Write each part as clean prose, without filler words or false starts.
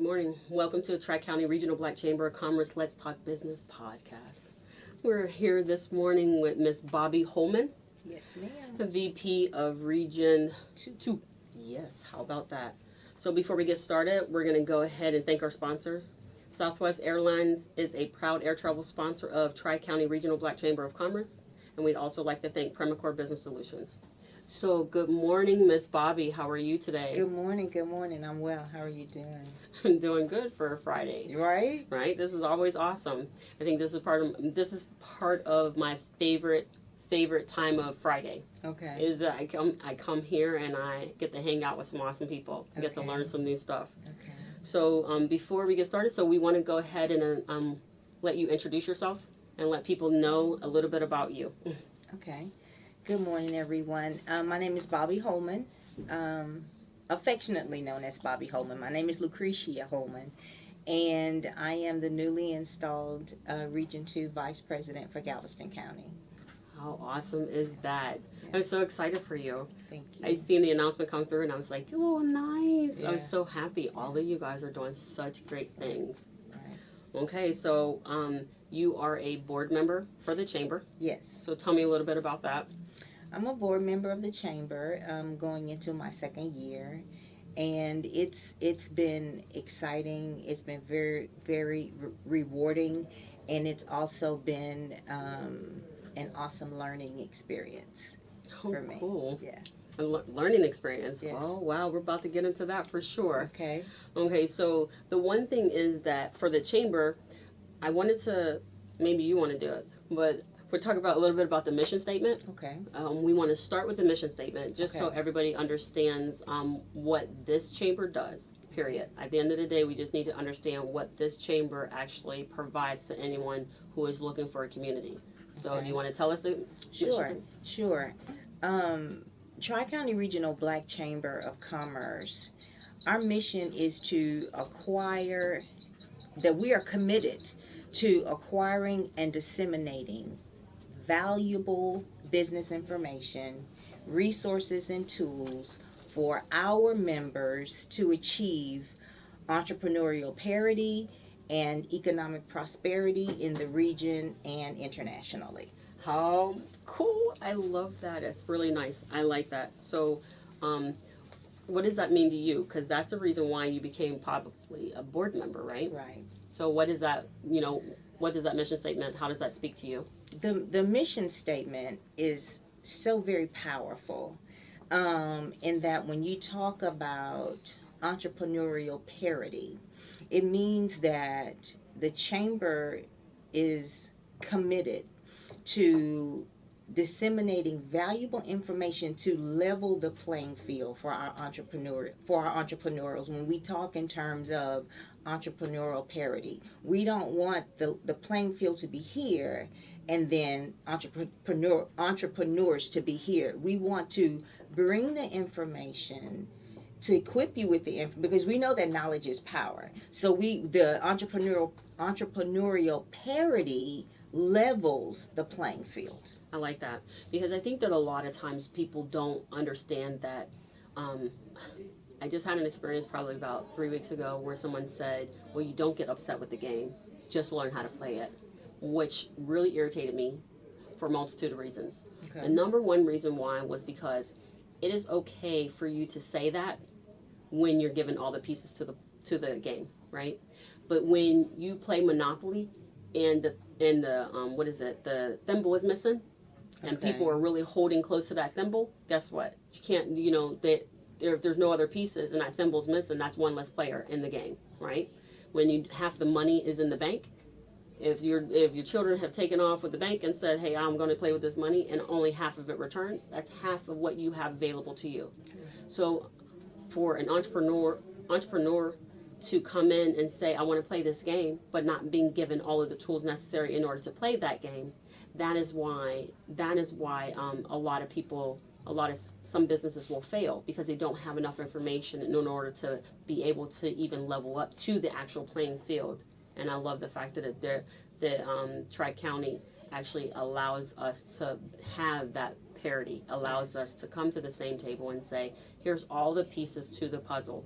morning. Welcome to the Tri-County Regional Black Chamber of Commerce Let's Talk Business podcast. We're here this morning with Miss Bobbi Holman. Yes, ma'am. The VP of Region 2. Yes, how about that? So before we get started, we're going to go ahead and thank our sponsors. Southwest Airlines is a proud air travel sponsor of Tri-County Regional Black Chamber of Commerce. And we'd also like to thank Premicore Business Solutions. So good morning, Miss Bobbi. How are you today? Good morning. Good morning. I'm well. How are you doing? I'm doing good for a Friday. Right? Right? This is always awesome. I think this is part of my favorite time of Friday. Okay. Is that I come here and I get to hang out with some awesome people. I get to learn some new stuff. Okay. So before we get started, so we want to go ahead and let you introduce yourself and let people know a little bit about you. Okay. Good morning, everyone. My name is Bobbi Holman, affectionately known as Bobbi Holman. My name is Lucretia Holman, and I am the newly installed Region 2 Vice President for Galveston County. How awesome is that? Yeah. I'm so excited for you. Thank you. I seen the announcement come through and I was like, oh, nice. Yeah. I was so happy. All of you guys are doing such great things. Right. Okay, so you are a board member for the chamber. Yes. So tell me a little bit about that. I'm a board member of the chamber, going into my second year, and it's been exciting. It's been very, very rewarding, and it's also been an awesome learning experience for me. Cool. Yeah. A learning experience. Yes. Oh, wow. We're about to get into that for sure. Okay. Okay, so the one thing is that for the chamber, I wanted to, maybe you want to do it, but we're talking about a little bit about the mission statement. Okay. We want to start with the mission statement just so Okay. everybody understands what this chamber does, period. At the end of the day, we just need to understand what this chamber actually provides to anyone who is looking for a community. So Okay. do you want to tell us the Sure. Sure. Tri-County Regional Black Chamber of Commerce, our mission is to acquire, that we are committed to acquiring and disseminating valuable business information, resources, and tools for our members to achieve entrepreneurial parity and economic prosperity in the region and internationally. How cool. I love that. It's really nice. I like that. So what does that mean to you? Because that's the reason why you became probably a board member, right? Right. So what is that, what does that mission statement, how does that speak to you? The mission statement is so very powerful in that when you talk about entrepreneurial parity, it means that the chamber is committed to disseminating valuable information to level the playing field for our entrepreneurs. When we talk in terms of entrepreneurial parity, we don't want the playing field to be here and then entrepreneurs to be here. We want to bring the information to equip you with the information, because we know that knowledge is power. So the entrepreneurial parity levels the playing field. I like that, because I think that a lot of times people don't understand that. I just had an experience probably about 3 weeks ago where someone said, well, you don't get upset with the game, just learn how to play it, which really irritated me for a multitude of reasons. Okay. The number one reason why was because it is okay for you to say that when you're given all the pieces to the game, right? But when you play Monopoly and the thimble is missing, and Okay. people are really holding close to that thimble, guess what? You can't, if there's no other pieces and that thimble's missing, that's one less player in the game, right? When half the money is in the bank, if your children have taken off with the bank and said, hey, I'm going to play with this money, and only half of it returns, that's half of what you have available to you. So for an entrepreneur to come in and say, I want to play this game, but not being given all of the tools necessary in order to play that game, that is why some businesses will fail, because they don't have enough information in order to be able to even level up to the actual playing field. And I love the fact that Tri-County actually allows us to have that parity, allows us to come to the same table and say, here's all the pieces to the puzzle.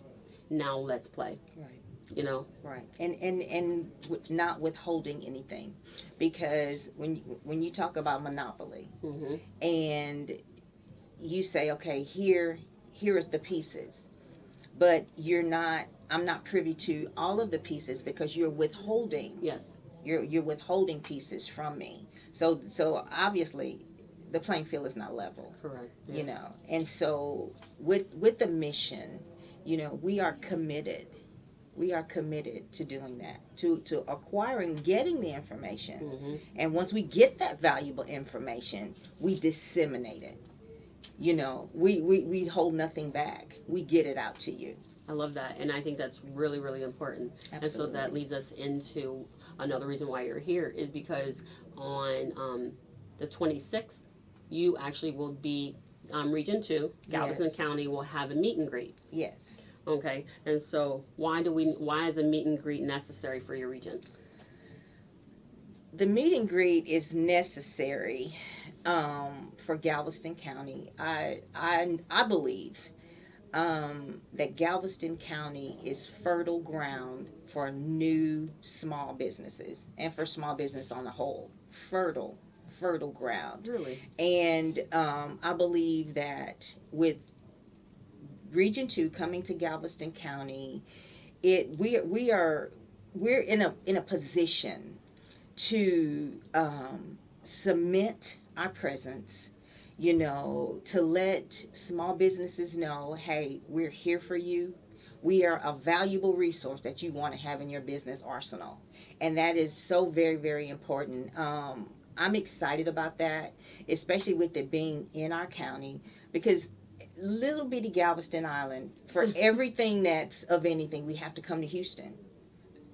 Now let's play. Right. you know. Right. And not withholding anything, because when you talk about monopoly, Mm-hmm. and you say, okay, here is the pieces, but I'm not privy to all of the pieces because you're withholding. Yes. You're withholding pieces from me. So obviously the playing field is not level. Correct. Yeah. You know. And so with the mission, you know, we are committed. We are committed to doing that, to acquiring, getting the information. Mm-hmm. And once we get that valuable information, we disseminate it. You know, we hold nothing back. We get it out to you. I love that, and I think that's really, really important. Absolutely. And so that leads us into another reason why you're here is because on the 26th, you actually will be Region 2, Galveston Yes. County will have a meet and greet. Yes. Okay, and so why is a meet and greet necessary for your region? The meet and greet is necessary for Galveston County. I believe that Galveston County is fertile ground for new small businesses and for small business on the whole. Fertile ground. Really? And I believe that with Region 2 coming to Galveston County, we're in a position to cement our presence, you know, to let small businesses know, hey, we're here for you. We are a valuable resource that you want to have in your business arsenal. And that is so very, very important. I'm excited about that, especially with it being in our county, because little bitty Galveston Island, for everything that's of anything, we have to come to Houston.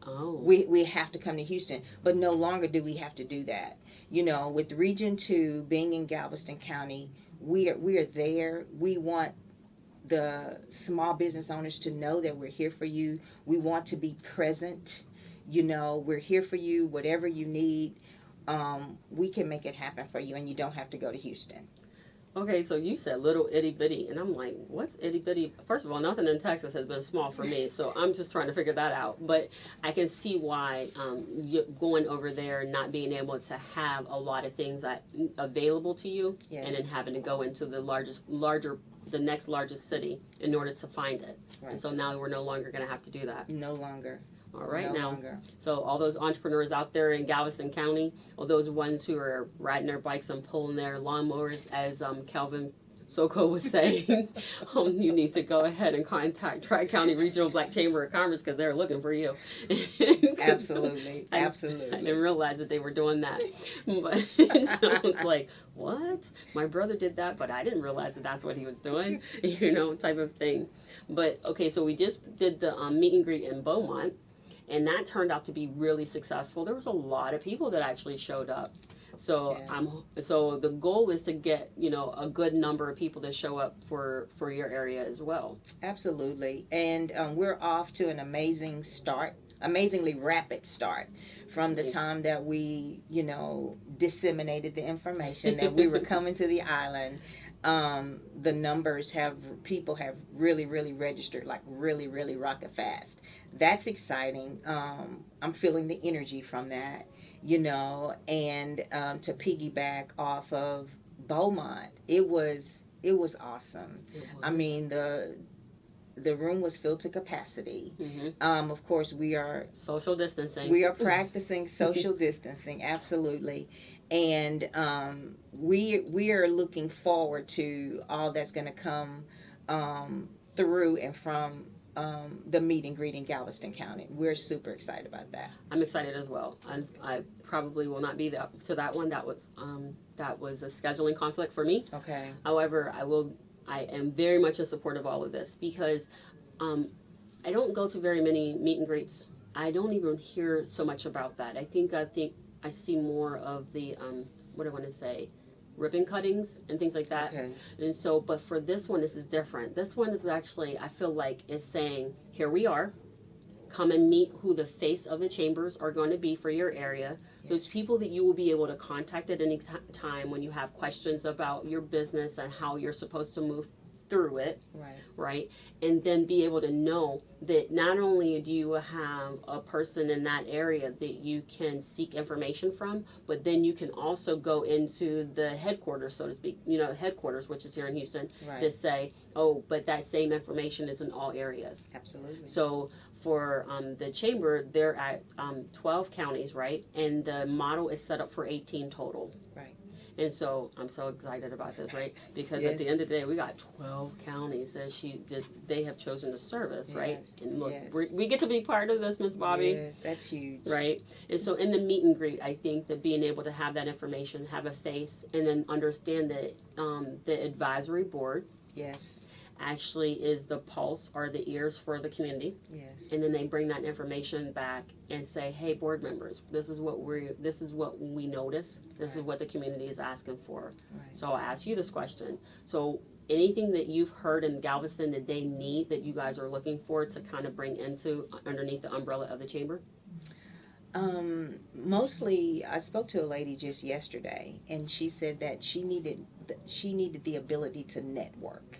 Oh. We have to come to Houston, but no longer do we have to do that. You know, with Region 2 being in Galveston County, we are there. We want the small business owners to know that we're here for you. We want to be present. You know, we're here for you. Whatever you need, we can make it happen for you, and you don't have to go to Houston. Okay, so you said little itty bitty, and I'm like, what's itty bitty? First of all, nothing in Texas has been small for me, so I'm just trying to figure that out. But I can see why going over there, not being able to have a lot of things available to you, Yes. and then having to go into the next largest city in order to find it. Right. And so now we're no longer going to have to do that. No longer. All right, No now. longer. So all those entrepreneurs out there in Galveston County, or those ones who are riding their bikes and pulling their lawnmowers, as Calvin Soko was saying, you need to go ahead and contact Tri-County Regional Black Chamber of Commerce because they're looking for you. Absolutely. I Absolutely. didn't realize that they were doing that. But so it's like, what? My brother did that, but I didn't realize that that's what he was doing, you know, type of thing. But, okay, so we just did the meet and greet in Beaumont. And that turned out to be really successful. There was a lot of people that actually showed up. So Yeah. So the goal is to get, you know, a good number of people to show up for your area as well. Absolutely. And we're off to an amazingly rapid start from the time that we, you know, disseminated the information that we were coming to the island. The numbers people have really, really registered, like really, really rocket fast. That's exciting. I'm feeling the energy from that, you know, and to piggyback off of Beaumont, it was awesome. Mm-hmm. I mean, the room was filled to capacity. Mm-hmm. Of course, we are social distancing. We are practicing social distancing, absolutely. And we are looking forward to all that's going to come through and from the meet and greet in Galveston County. We're super excited about that. I'm excited as well. I probably will not be to that one. That was a scheduling conflict for me. Okay. However, I am very much in support of all of this because I don't go to very many meet and greets. I don't even hear so much about that. I think I see more of the what do I want to say, ribbon cuttings and things like that. Okay. And so, but for this one, this is different. This one is actually, I feel like, is saying, here we are. Come and meet who the face of the chambers are going to be for your area. Yes. Those people that you will be able to contact at any time when you have questions about your business and how you're supposed to move through it, Right. right? And then be able to know that not only do you have a person in that area that you can seek information from, but then you can also go into the headquarters, so to speak, headquarters, which is here in Houston, Right. to say, oh, but that same information is in all areas. Absolutely. So for the chamber, they're at 12 counties, right? And the model is set up for 18 total. Right. And so I'm so excited about this, right? Because Yes. at the end of the day, we got 12 counties that they have chosen to service, right? Yes. And look, Yes. we get to be part of this, Miss Bobbi. Yes, that's huge. Right? And so in the meet and greet, I think that being able to have that information, have a face, and then understand that the advisory board Yes. actually is the pulse or the ears for the community. Yes. And then they bring that information back and say, hey, board members, this is what we notice. This is Right. what the community is asking for. Right. So I'll ask you this question. So anything that you've heard in Galveston that they need, that you guys are looking for to kind of bring into underneath the umbrella of the chamber? Mostly, I spoke to a lady just yesterday, and she said that she needed the ability to network.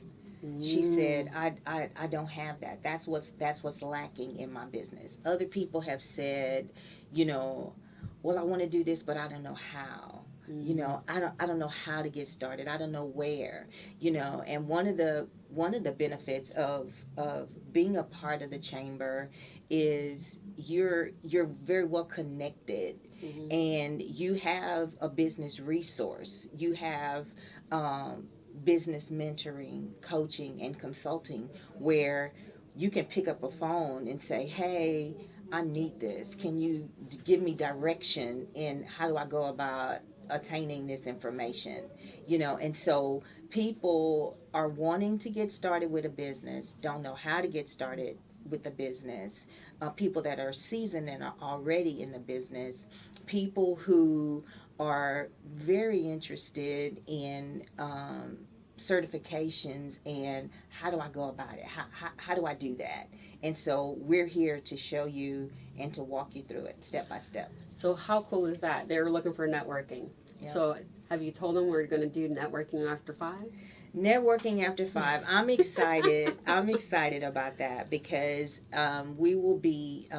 She said, I don't have that. That's what's lacking in my business. Other people have said, well, I want to do this, but I don't know how. I don't know how to get started. I don't know where. And one of the benefits of being a part of the chamber is you're very well connected, and you have a business resource. You have business mentoring, coaching, and consulting, where you can pick up a phone and say, hey, I need this. Can you give me direction in how do I go about attaining this information? And so people are wanting to get started with a business, don't know how to get started with the business. People that are seasoned and are already in the business, people who are very interested in certifications and how do I go about it? How do I do that? And so we're here to show you and to walk you through it step by step. So how cool is that? They're looking for networking. Yep. So have you told them we're going to do networking after 5? Networking after 5. I'm excited. I'm excited about that because we will be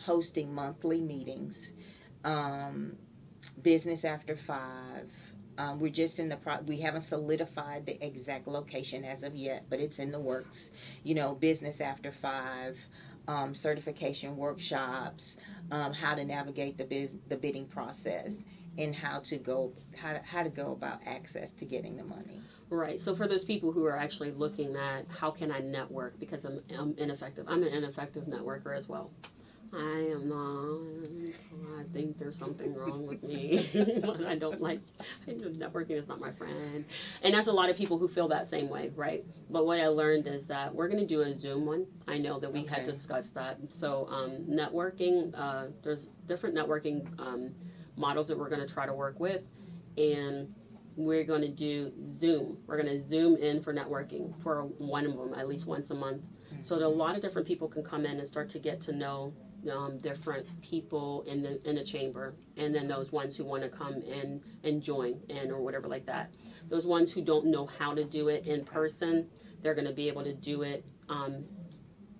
hosting monthly meetings. Business after 5. We're just in we haven't solidified the exact location as of yet, but it's in the works. Business after 5, certification workshops, how to navigate the bidding process, and how to go about access to getting the money. Right. So for those people who are actually looking at how can I network because I'm ineffective. I'm an ineffective networker as well. I am not. I think there's something wrong with me. I don't like networking is not my friend. And that's a lot of people who feel that same way, right? But what I learned is that we're going to do a Zoom one. I know that we had discussed that. So networking, there's different networking models that we're going to try to work with. And we're going to do Zoom. We're going to Zoom in for networking for one of them, at least once a month. So that a lot of different people can come in and start to get to know different people in the chamber, and then those ones who want to come in and join in or whatever like that. Those ones who don't know how to do it in person, they're going to be able to do it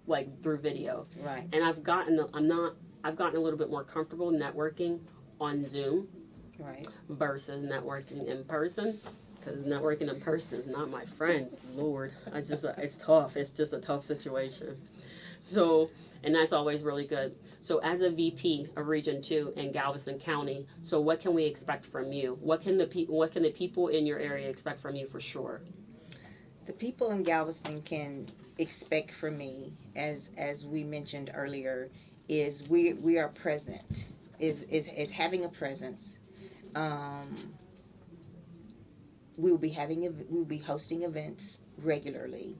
like through video. Right. And I've gotten a little bit more comfortable networking on Zoom, right, versus networking in person. Because networking in person is not my friend. Lord, it's tough. It's just a tough situation. So, and that's always really good. So as a VP of Region 2 in Galveston County, so what can we expect from you? What can the people in your area expect from you for sure? The people in Galveston can expect from me, as we mentioned earlier, is we are present, is having a presence. We'll be hosting events regularly,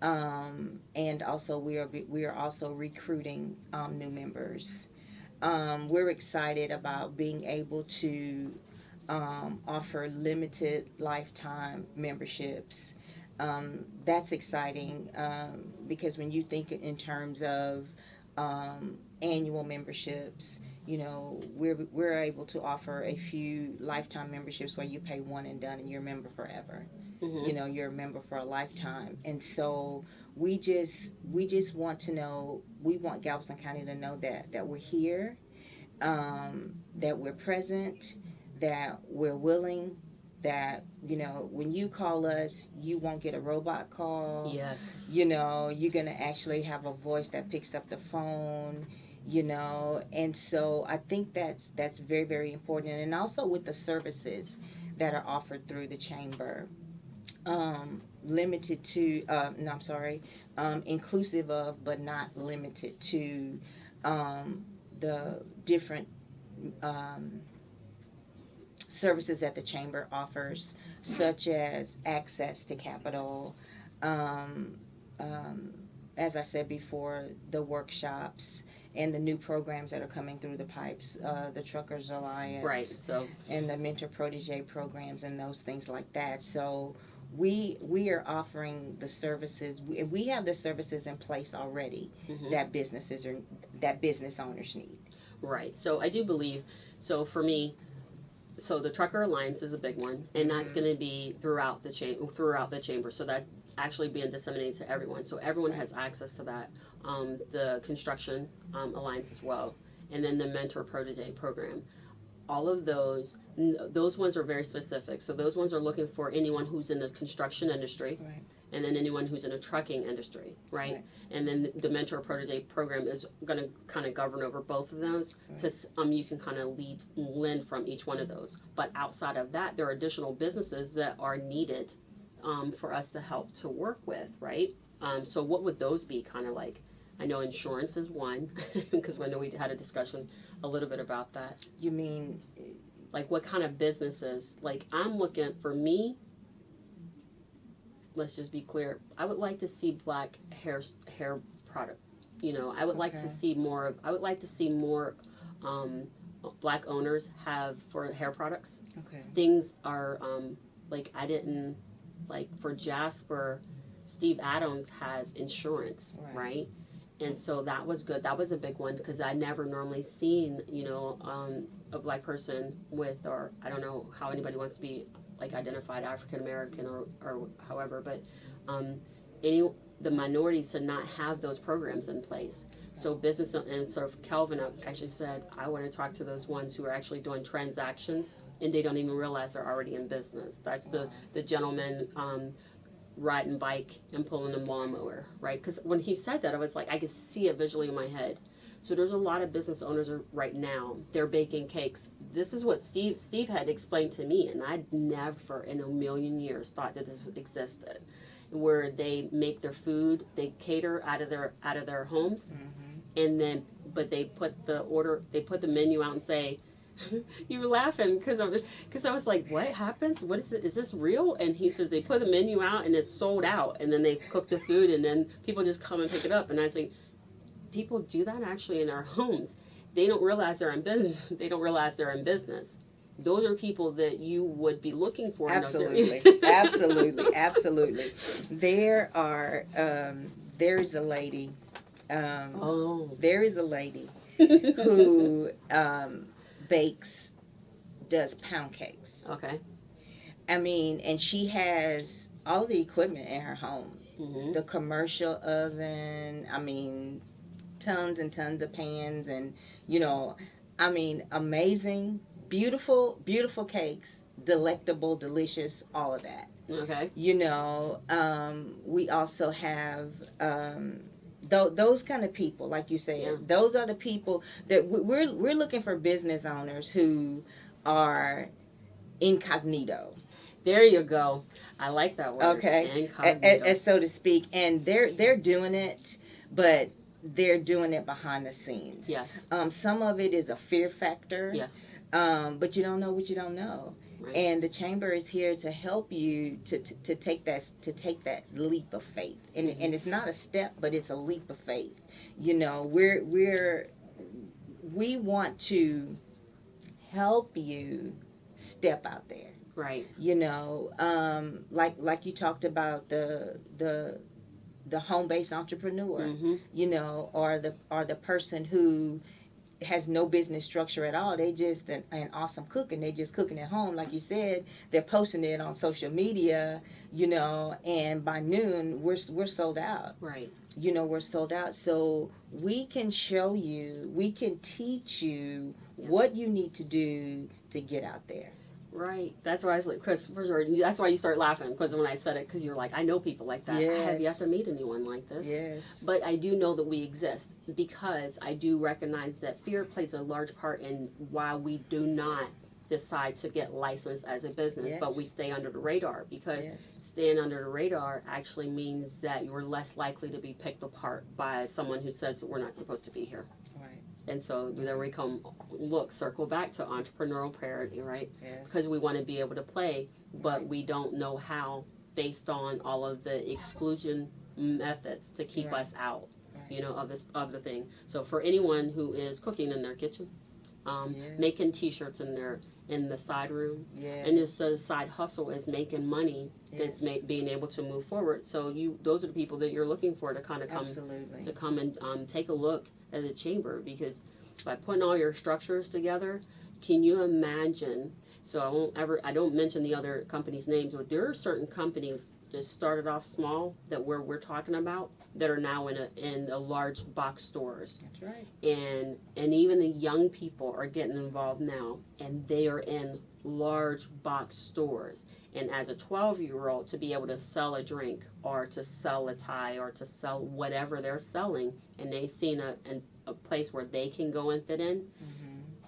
and also we are also recruiting new members. We're excited about being able to offer limited lifetime memberships. That's exciting because when you think in terms of annual memberships, we're able to offer a few lifetime memberships where you pay one and done and you're a member forever. You know, you're a member for a lifetime. And so we just want to know, we want Galveston County to know that we're here, that we're present, that we're willing, that, you know, when you call us, you won't get a robot call. Yes. You know, you're going to actually have a voice that picks up the phone, you know. And so I think that's very, very important. And also with the services that are offered through the chamber, limited to, no, I'm sorry, inclusive of, but not limited to, the different services that the chamber offers, such as access to capital, as I said before, the workshops and the new programs that are coming through the pipes, the Truckers Alliance, Right. So, and the mentor protege programs and those things like that. So we are offering the services. We have the services in place already that business owners need. right. So I do believe. So for me, so the Trucker Alliance is a big one, and that's going to be throughout the chamber. So that's actually being disseminated to everyone. So everyone has access to that. The Construction Alliance as well, and then the Mentor Protege program. All of those ones are very specific. So those ones are looking for anyone who's in the construction industry, Right. and then anyone who's in a trucking industry, right? And then the Mentor Protege program is going to kind of govern over both of those. To you can kind of lend from each one of those. But outside of that, there are additional businesses that are needed for us to help to work with, right? So what would those be kind of like? I know insurance is one, because I know we had a discussion a little bit about that. You mean, Like what kind of businesses? Like I'm looking, for me, let's just be clear, I would like to see black hair product. You know, I would like to see more black owners have for hair products. okay. Things are like I didn't like for Jasper, Steve Adams has insurance, right? And so that was good. That was a big one because I never normally seen, you know, a black person with, or I don't know how anybody wants to be like identified African American or however, but the minorities to not have those programs in place. So business, and sort of Kelvin actually said, I want to talk to those ones who are actually doing transactions and they don't even realize they're already in business. That's the gentleman riding bike and pulling a lawnmower, right? Because when he said that, I was like, I could see it visually in my head. So there's a lot of business owners right now. They're baking cakes. This is what Steve had explained to me, and I'd never in a million years thought that this existed, where they make their food, they cater out of their homes, and then they put the menu out and say, you were laughing because I was like, what happens? What is it? Is this real? And he says they put the menu out and it's sold out, and then they cook the food and then people just come and pick it up. And I was like, people do that actually in their homes. They don't realize they're in business. They don't realize they're in business. Those are people that you would be looking for. Absolutely, absolutely, absolutely. There is a lady. There is a lady who does pound cakes. Okay. I mean, and she has all the equipment in her home. The commercial oven, I mean, tons and tons of pans, and, you know, I mean, amazing, beautiful, beautiful cakes, delectable, delicious, all of that. Okay. You know, we also have those kind of people, like you said. Those are the people that we're looking for, business owners who are incognito. There you go. I like that word. Okay, incognito. so to speak, and they're doing it, but they're doing it behind the scenes. Yes. Some of it is a fear factor. Yes. But you don't know what you don't know. Right. And the chamber is here to help you to take that leap of faith. And it's not a step, but it's a leap of faith. You know, we want to help you step out there. Right. You know, like you talked about the home-based entrepreneur, you know, or the person who has no business structure at all. They just an awesome cook, and they just cooking at home, like you said. They're posting it on social media, and by noon we're sold out. Right. We're sold out. So we can show you, we can teach you what you need to do to get out there. Right. That's why I was like, Chris, for sure. That's why you start laughing, because when I said it, because you're like, I know people like that. Yes. I have yet to meet anyone like this. Yes. But I do know that we exist, because I do recognize that fear plays a large part in why we do not decide to get licensed as a business, Yes. but we stay under the radar, because Yes. staying under the radar actually means that you're less likely to be picked apart by someone who says that we're not supposed to be here. Right. And so there we come, circle back to entrepreneurial parity, right? Yes. Because we want to be able to play, but we don't know how, based on all of the exclusion methods to keep us out, of the thing. So for anyone who is cooking in their kitchen, making T-shirts in the side room, and just the side hustle is making money, it's being able to move forward. So those are the people that you're looking for to kind of come Absolutely. to come and take a look at the chamber, because by putting all your structures together, can you imagine? So I don't mention the other companies' names, but there are certain companies that started off small that we're talking about that are now in a large box stores. That's right. And even the young people are getting involved now, and they are in large box stores. And as a 12-year-old, to be able to sell a drink or to sell a tie or to sell whatever they're selling, and they've seen a place where they can go and fit in,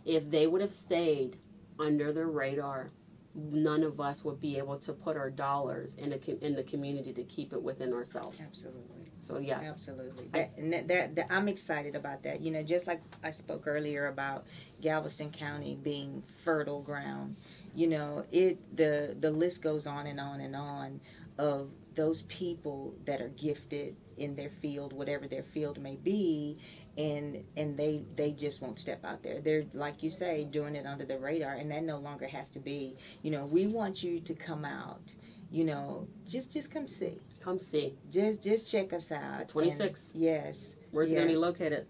if they would have stayed under the radar, none of us would be able to put our dollars in the community to keep it within ourselves. Absolutely. So yes. Absolutely. That I'm excited about that. Just like I spoke earlier about Galveston County being fertile ground. The list goes on and on and on of those people that are gifted in their field, whatever their field may be, and they just won't step out there. They're, like you say, doing it under the radar, and that no longer has to be. We want you to come out. Just come see. Come see. Just check us out. 26. Yes. Where's it going to be located?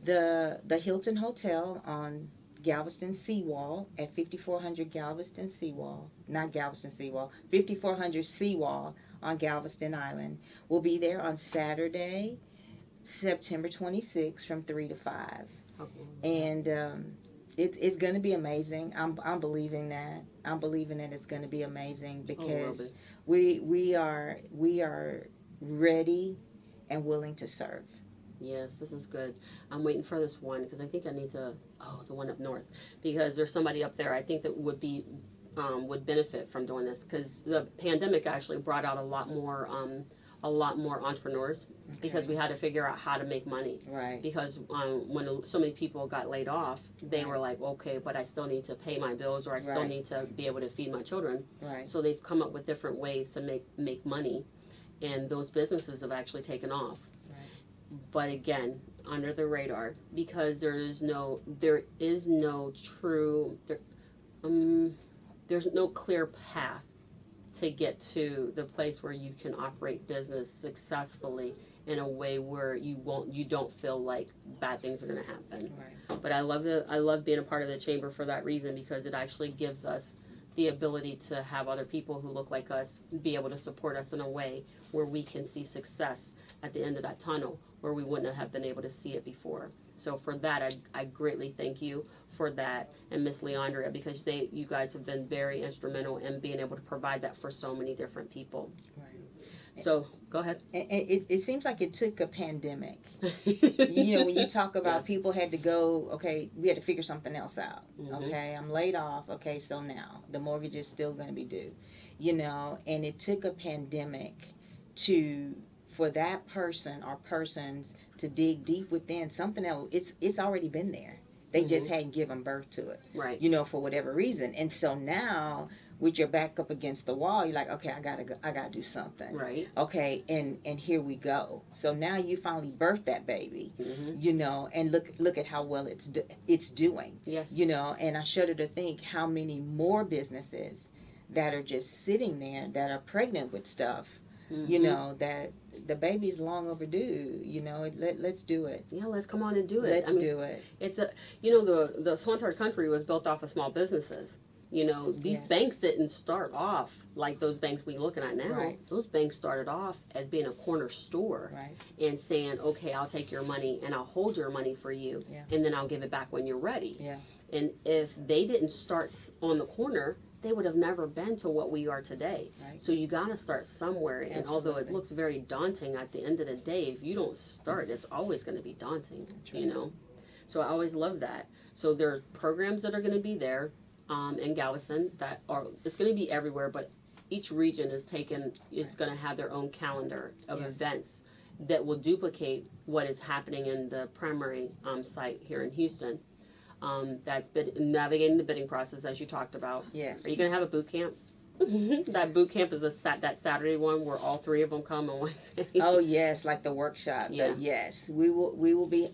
The Hilton Hotel on Galveston Seawall at 5400 Galveston Seawall. Not Galveston Seawall. 5400 Seawall on Galveston Island. We'll be there on Saturday, September 26th from 3 to 5. Okay. And it's going to be amazing. I'm believing that. I'm believing that it's going to be amazing, because we are ready and willing to serve. Yes, this is good. I'm waiting for this one, because I think I need to, the one up north, because there's somebody up there I think that would benefit from doing this, because the pandemic actually brought out a lot more entrepreneurs, because we had to figure out how to make money. Right. Because when so many people got laid off, they were like, okay, but I still need to pay my bills, or I still need to be able to feed my children. Right. So they've come up with different ways to make money, and those businesses have actually taken off. But again, under the radar, because there's no clear path to get to the place where you can operate business successfully in a way where you don't feel like bad things are going to happen. Right. But I love being a part of the chamber for that reason, because it actually gives us the ability to have other people who look like us be able to support us in a way where we can see success at the end of that tunnel, where we wouldn't have been able to see it before. So for that, I greatly thank you for that, and Miss Leandria, because you guys have been very instrumental in being able to provide that for so many different people. Right. So go ahead. It seems like it took a pandemic. When you talk about people had to go, okay, we had to figure something else out. Okay, I'm laid off. Okay, so now the mortgage is still going to be due. And it took a pandemic for that person or persons to dig deep within something else. It's already been there. They just hadn't given birth to it. Right. For whatever reason. And so now, with your back up against the wall, you're like, okay, I gotta do something. Right. Okay, and here we go. So now you finally birthed that baby. And look at how well it's doing. Yes. And I shudder to think how many more businesses that are just sitting there that are pregnant with stuff. That the baby's long overdue. Let's do it. Yeah, let's come on and do it. Let's do it. It's the Swanthart country was built off of small businesses. These Yes. banks didn't start off like those banks we're looking at now. Right. Those banks started off as being a corner store Right. and saying, okay, I'll take your money and I'll hold your money for you, Yeah. and then I'll give it back when you're ready. Yeah. And if they didn't start on the corner, they would have never been to what we are today. Right. So you got to start somewhere. And although it Absolutely. looks very daunting at the end of the day, if you don't start, it's always going to be daunting, That's right. So I always love that. So there are programs that are going to be there in Galveston that it's going to be everywhere, but each region is going to have their own calendar of Yes. events that will duplicate what is happening in the primary site here in Houston. That's navigating the bidding process, as you talked about. Yes. Are you going to have a boot camp? That boot camp is that Saturday one where all three of them come on Wednesday. Oh yes, like the workshop. Yeah. Yes, we will be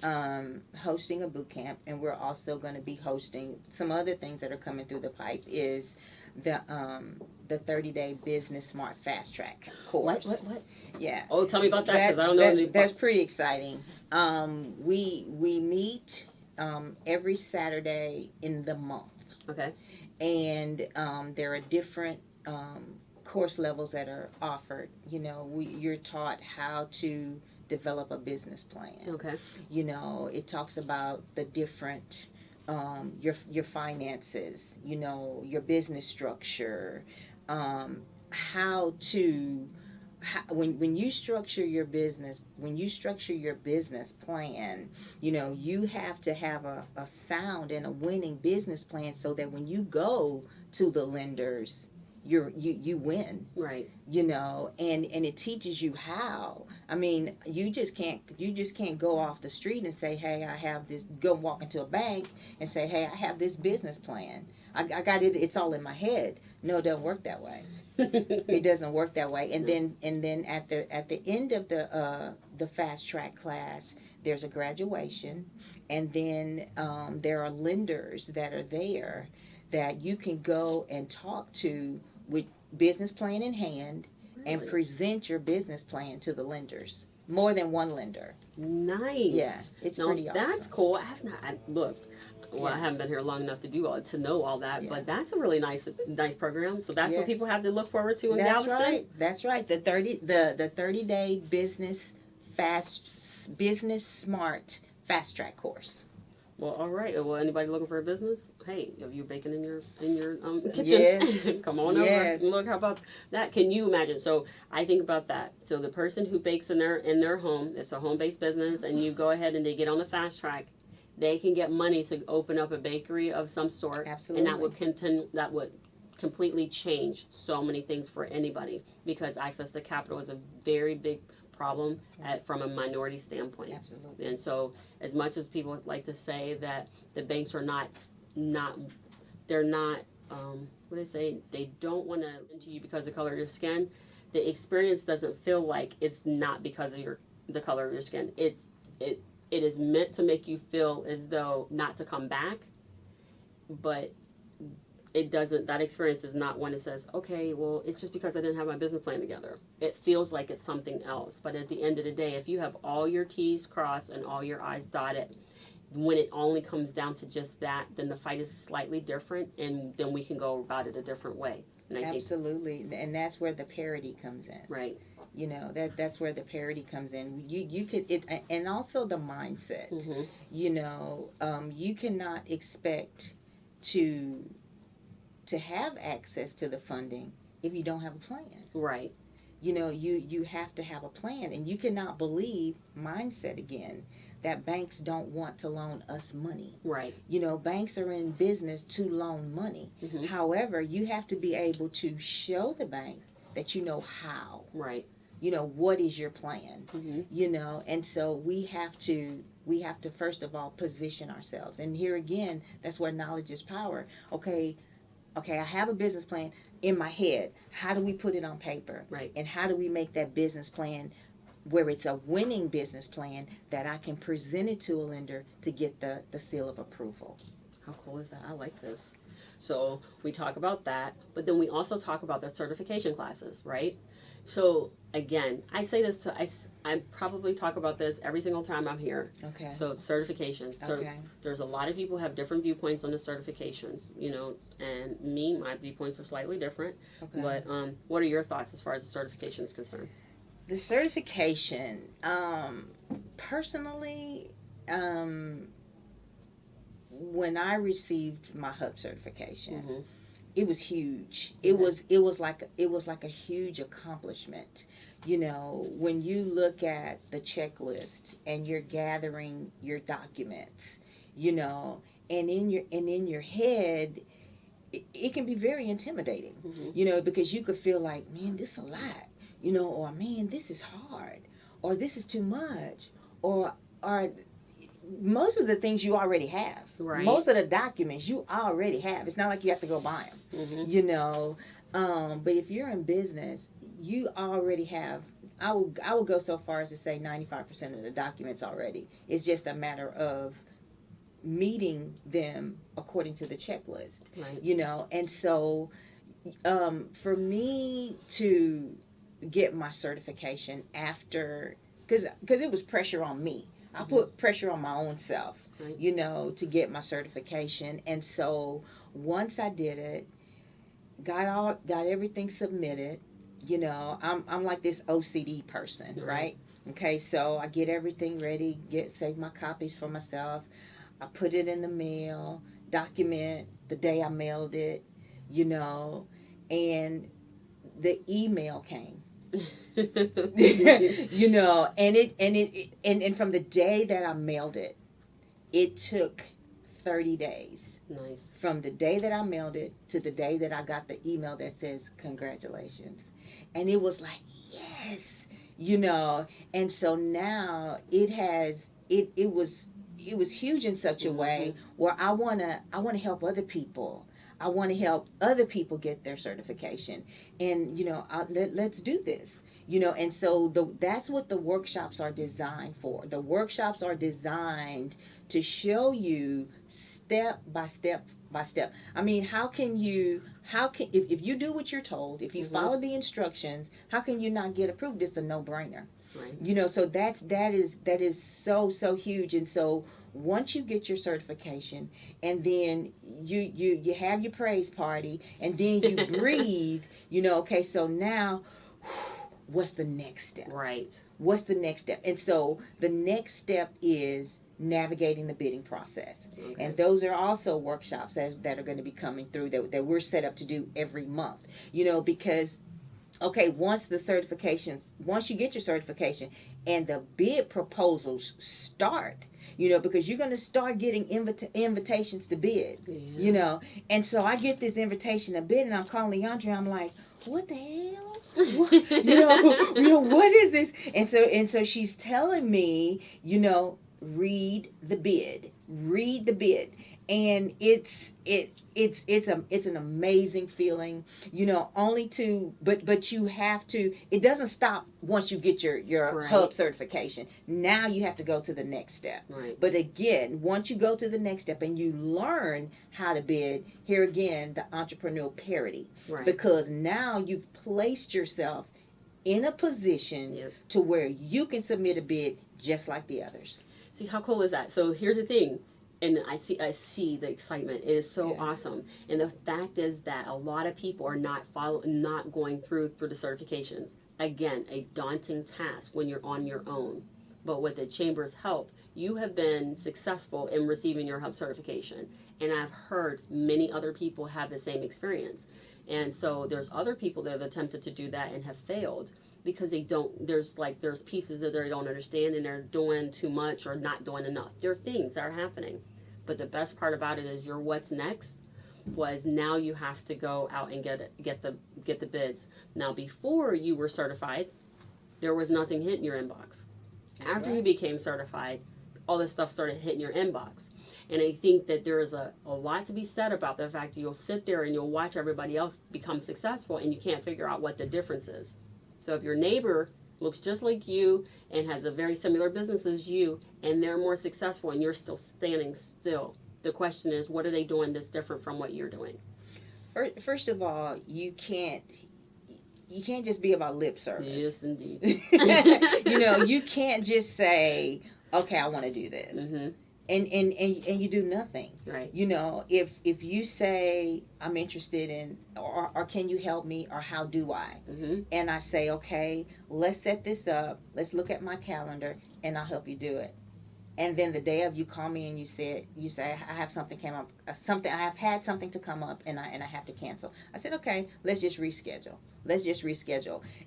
hosting a boot camp, and we're also going to be hosting some other things that are coming through the pipe. Is the 30-day business smart fast track course. What? Yeah. Oh, tell me about that, because I don't know any. That's pretty exciting. We meet every Saturday in the month. Okay. And there are different course levels that are offered. You're taught how to develop a business plan. Okay. It talks about the different your finances. Your business structure. When you structure your business plan, you have to have a sound and a winning business plan so that when you go to the lenders, you win. Right. And it teaches you how. I mean, you just can't go off the street and say, hey, go walk into a bank and say, hey, I have this business plan. I got it. It's all in my head. No, it doesn't work that way. It doesn't work that way. And then at the end of the fast track class, there's a graduation, and then there are lenders that are there that you can go and talk to with business plan in hand. Really? And present your business plan to the lenders. More than one lender. Nice. Yeah, it's pretty awesome. That's cool. I have not look. Well, Yeah. I haven't been here long enough to know all that, Yeah. but that's a really nice program. So that's what Yes. people have to look forward to in That's Galveston. right. That's right. The 30-day business smart fast track course. Well, all right. Well, anybody looking for a business? Hey, have you baking in your kitchen? Yes. Come on Yes. over. Look, how about that? Can you imagine? So I think about that. So the person who bakes in their home, it's a home-based business, and you go ahead and they get on the fast track, they can get money to open up a bakery of some sort. Absolutely. And that would completely change so many things for anybody, because access to capital is a very big problem from a minority standpoint. Absolutely. And so, as much as people like to say that the banks are they're not, what do they say? They don't want to into you because of the color of your skin. The experience doesn't feel like it's not because of the color of your skin. It is meant to make you feel as though not to come back, but it doesn't. That experience is not one that says, okay, well, it's just because I didn't have my business plan together. It feels like it's something else. But at the end of the day, if you have all your T's crossed and all your I's dotted, when it only comes down to just that, then the fight is slightly different, and then we can go about it a different way. And I Absolutely. And that's where the parity comes in. Right. That's where the parity comes in. You could and also the mindset. Mm-hmm. You cannot expect to have access to the funding if you don't have a plan. Right. You have to have a plan, and you cannot believe mindset again that banks don't want to loan us money. Right. Banks are in business to loan money. Mm-hmm. However, you have to be able to show the bank that you know how. Right. What is your plan? Mm-hmm. And so we have to first of all position ourselves. And here again, that's where knowledge is power. Okay, I have a business plan in my head. How do we put it on paper? Right. And how do we make that business plan where it's a winning business plan that I can present it to a lender to get the seal of approval? How cool is that? I like this. So we talk about that, but then we also talk about the certification classes, right? So again, I say this to I probably talk about this every single time I'm here. Okay. So certifications. So Okay. there's a lot of people who have different viewpoints on the certifications, and my viewpoints are slightly different. Okay. But what are your thoughts as far as the certification is concerned? The certification, personally, when I received my hub certification, Mm-hmm. it was huge. Mm-hmm. It was like a huge accomplishment. You know, when you look at the checklist and you're gathering your documents, you know, and in your head, it can be very intimidating. Mm-hmm. You know, because you could feel like, man, this is a lot. You know, or man, this is hard, or this is too much, or most of the things you already have. Right. Most of the documents you already have. It's not like you have to go buy them. Mm-hmm. You know, but if you're in business, you already have. I will go so far as to say 95% of the documents already. It's just a matter of meeting them according to the checklist. Right. You know, and so for me to get my certification after, because it was pressure on me. I put pressure on my own self, Right. you know, to get my certification. And so once I did it, got everything submitted. You know, I'm like this OCD person, right? Okay, so I get everything ready, save my copies for myself. I put it in the mail, document the day I mailed it, you know, and the email came. You know, and from the day that I mailed it, it took 30 days. Nice. From the day that I mailed it to the day that I got the email that says congratulations. And it was like, yes, you know. And so now it was huge in such a way where I want to help other people. I want to help other people get their certification. And you know, let's do this. You know, and so that's what the workshops are designed for. The workshops are designed to show you step by step by step. I mean, if you do what you're told, if you follow the instructions, how can you not get approved? It's a no-brainer. Right. You know, so that is so huge. And so once you get your certification, and then you have your praise party, and then you breathe, you know, okay, so now what's the next step? Right. What's the next step? And so the next step is navigating the bidding process. Okay. And those are also workshops that are going to be coming through that we're set up to do every month. You know, because okay, once you get your certification and the bid proposals start, you know, because you're going to start getting invitations to bid, you know. And so I get this invitation to bid, and I'm calling Leandra, I'm like, what the hell? you know, what is this? And so she's telling me, you know, read the bid, and it's an amazing feeling, you know. But you have to. It doesn't stop once you get your hub certification. Now you have to go to the next step. Right. But again, once you go to the next step and you learn how to bid, here again the entrepreneurial parity, because now you've placed yourself in a position to where you can submit a bid just like the others. See, how cool is that? So here's the thing, and I see the excitement. It is so awesome, and the fact is that a lot of people are not going through the certifications. Again, a daunting task when you're on your own. But with the Chamber's help, you have been successful in receiving your hub certification, and I've heard many other people have the same experience. And so there's other people that have attempted to do that and have failed, because there's pieces that they don't understand, and they're doing too much or not doing enough. There are things that are happening. But the best part about it is your what's next was now you have to go out and get the bids. Now, before you were certified, there was nothing hitting your inbox. After you became certified, all this stuff started hitting your inbox. And I think that there is a lot to be said about the fact that you'll sit there and you'll watch everybody else become successful, and you can't figure out what the difference is. So if your neighbor looks just like you and has a very similar business as you, and they're more successful and you're still standing still, the question is, what are they doing that's different from what you're doing? First of all, you can't you can't just be about lip service. Yes, indeed. You know, you can't just say, okay, I want to do this. Mm-hmm. And you do nothing. Right. You know, if you say, I'm interested in, or can you help me, or how do I? Mm-hmm. And I say, okay, let's set this up. Let's look at my calendar, and I'll help you do it. And then the day of, you call me and you say, I have something came up, I have had something to come up, and I have to cancel. I said, okay, let's just reschedule.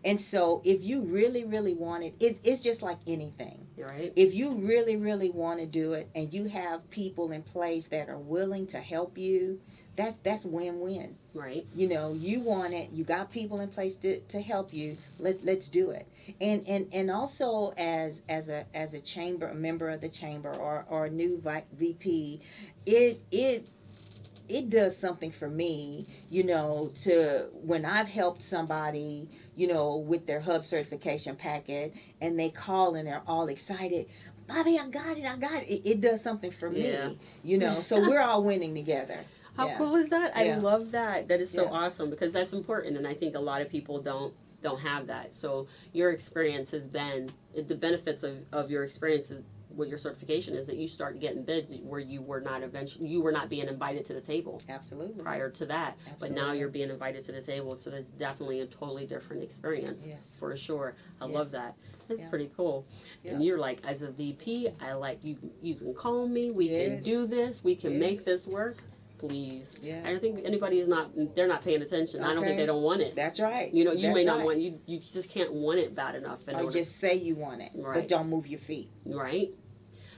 And so if you really, really want it, it's just like anything. Right. If you really, really want to do it, and you have people in place that are willing to help you, that's win-win. Right. You know, you want it, you got people in place to help you. Let's do it. And also as a chamber, a member of the chamber, or a new VP, it does something for me, you know, to when I've helped somebody, you know, with their hub certification packet, and they call and they're all excited. Bobbi, I got it. It does something for me, you know, so we're all winning together. How cool is that? I Yeah. love that. That is so awesome, because that's important, and I think a lot of people don't have that. So your experience has been, the benefits of your experience with your certification is that you start getting bids where you were not being invited to the table. Absolutely. Prior to that. Absolutely. But now you're being invited to the table, so that's definitely a totally different experience. Yes. For sure. I love that. That's Yeah. pretty cool. Yeah. And you're like, as a VP, I like you can call me, we can do this, we can make this work. Please. Yeah. I don't think anybody they're not paying attention. I don't think they don't want it. That's right. You know, you may not right. want, you just can't want it bad enough. Or just say you want it, but don't move your feet. Right.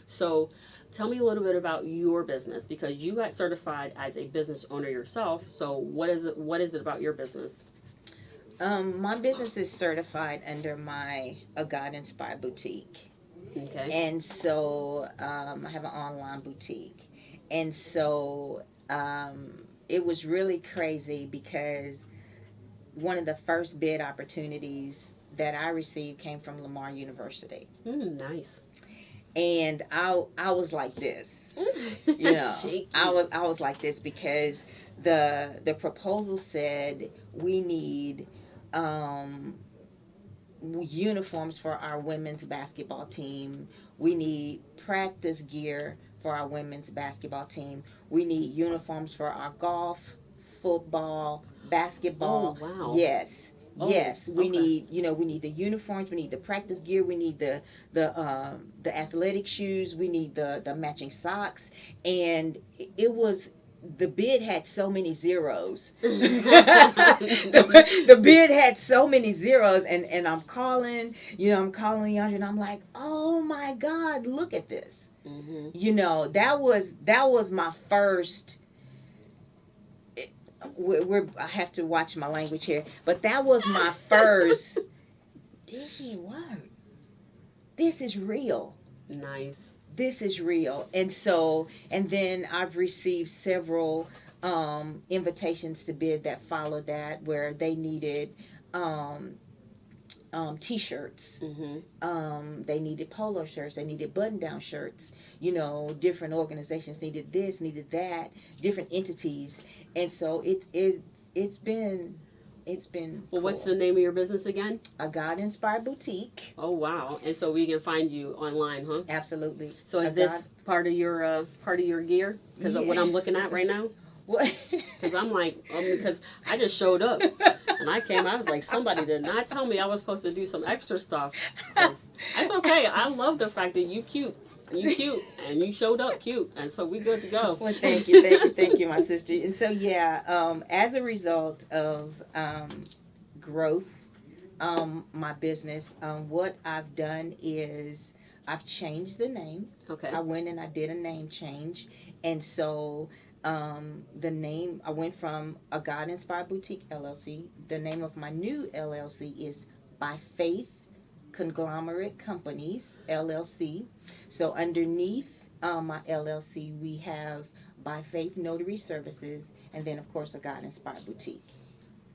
So tell me a little bit about your business, because you got certified as a business owner yourself. So what is it about your business? My business is certified under my A God Inspired Boutique. Okay. And so I have an online boutique. And so it was really crazy, because one of the first bid opportunities that I received came from Lamar University. Nice. And I was like this, you know, I was like this, because the proposal said we need uniforms for our women's basketball team. We need practice gear for our women's basketball team. We need uniforms for our golf, football, basketball. Oh, wow. Yes. Oh, yes, we okay. need, you know, we need the uniforms, we need the practice gear, we need the athletic shoes, we need the matching socks, and it was, the bid had so many zeros. the bid had so many zeros, and I'm calling Yandra, and I'm like, oh my God, look at this. Mm-hmm. You know, that was my first. I have to watch my language here, but that was my first. This is word. This is real. Nice. This is real, and then I've received several invitations to bid that followed that, where they needed T-shirts. Mm-hmm. They needed polo shirts. They needed button-down shirts. You know, different organizations needed this, needed that. Different entities, and so it's been Well, cool. what's the name of your business again? A God Inspired Boutique. Oh, wow. And so we can find you online, huh? Absolutely. So is this part of your gear? Because of what I'm looking at right now? What? Because I'm like, because I just showed up and I was like, somebody did not tell me I was supposed to do some extra stuff. That's okay. I love the fact that you cute, and you showed up cute, and so we good to go. Well, thank you, my sister. And so as a result of growth, my business, what I've done is I've changed the name. Okay. I went and I did a name change, and so the name, I went from A God Inspired Boutique LLC. The name of my new LLC is By Faith Conglomerate Companies LLC. So underneath my LLC, we have By Faith Notary Services, and then of course A God Inspired Boutique.